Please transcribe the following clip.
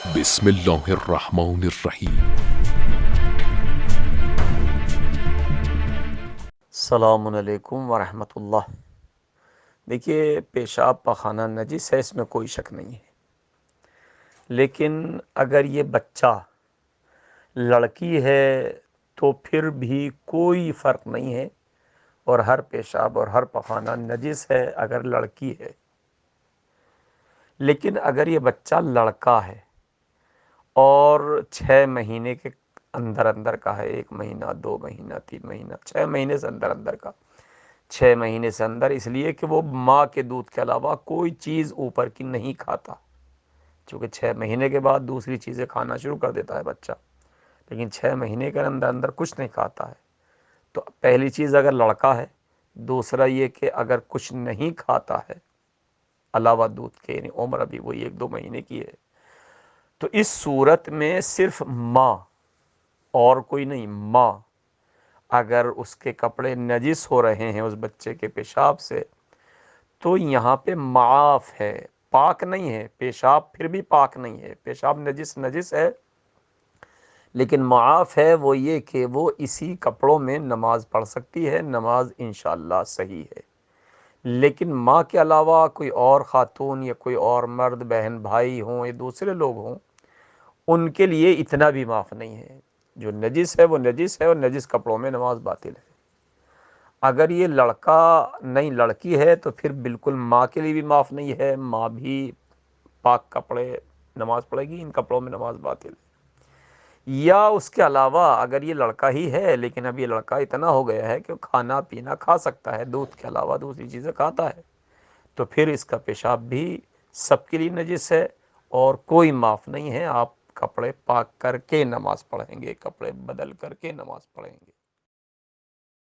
بسم اللہ الرحمن الرحیم۔ السلام علیکم ورحمۃ اللہ۔ دیکھیے، پیشاب پخانہ نجس ہے، اس میں کوئی شک نہیں ہے، لیکن اگر یہ بچہ لڑکی ہے تو پھر بھی کوئی فرق نہیں ہے، اور ہر پیشاب اور ہر پخانہ نجس ہے اگر لڑکی ہے۔ لیکن اگر یہ بچہ لڑکا ہے اور 6 مہینے کے اندر اندر کا ہے، 1 مہینہ 2 مہینہ 3 مہینہ 6 مہینے سے اندر اندر کا، 6 مہینے سے اندر، اس لیے کہ وہ ماں کے دودھ کے علاوہ کوئی چیز اوپر کی نہیں کھاتا، چونکہ 6 مہینے کے بعد دوسری چیزیں کھانا شروع کر دیتا ہے بچہ، لیکن 6 مہینے کے اندر اندر کچھ نہیں کھاتا ہے۔ تو پہلی چیز اگر لڑکا ہے، دوسرا یہ کہ اگر کچھ نہیں کھاتا ہے علاوہ دودھ کے، یعنی عمر ابھی وہی 1 2 مہینے کی ہے، تو اس صورت میں صرف ماں اور کوئی نہیں، ماں اگر اس کے کپڑے نجس ہو رہے ہیں اس بچے کے پیشاب سے، تو یہاں پہ معاف ہے، پاک نہیں ہے، پیشاب پھر بھی پاک نہیں ہے، پیشاب نجس نجس ہے، لیکن معاف ہے وہ یہ کہ وہ اسی کپڑوں میں نماز پڑھ سکتی ہے، نماز انشاءاللہ صحیح ہے۔ لیکن ماں کے علاوہ کوئی اور خاتون یا کوئی اور مرد، بہن بھائی ہوں یا دوسرے لوگ ہوں، ان کے لیے اتنا بھی معاف نہیں ہے۔ جو نجس ہے وہ نجس ہے، اور نجس کپڑوں میں نماز باطل ہے۔ اگر یہ لڑکا نہیں لڑکی ہے تو پھر بالکل ماں کے لیے بھی معاف نہیں ہے، ماں بھی پاک کپڑے نماز پڑھے گی، ان کپڑوں میں نماز باطل ہے۔ یا اس کے علاوہ اگر یہ لڑکا ہی ہے، لیکن اب یہ لڑکا اتنا ہو گیا ہے کہ وہ کھانا پینا کھا سکتا ہے، دودھ کے علاوہ دوسری چیزیں کھاتا ہے، تو پھر اس کا پیشاب بھی سب کے لیے نجس ہے، اور کوئی معاف نہیں ہے۔ آپ کپڑے پاک کر کے نماز پڑھیں گے، کپڑے بدل کر کے نماز پڑھیں گے۔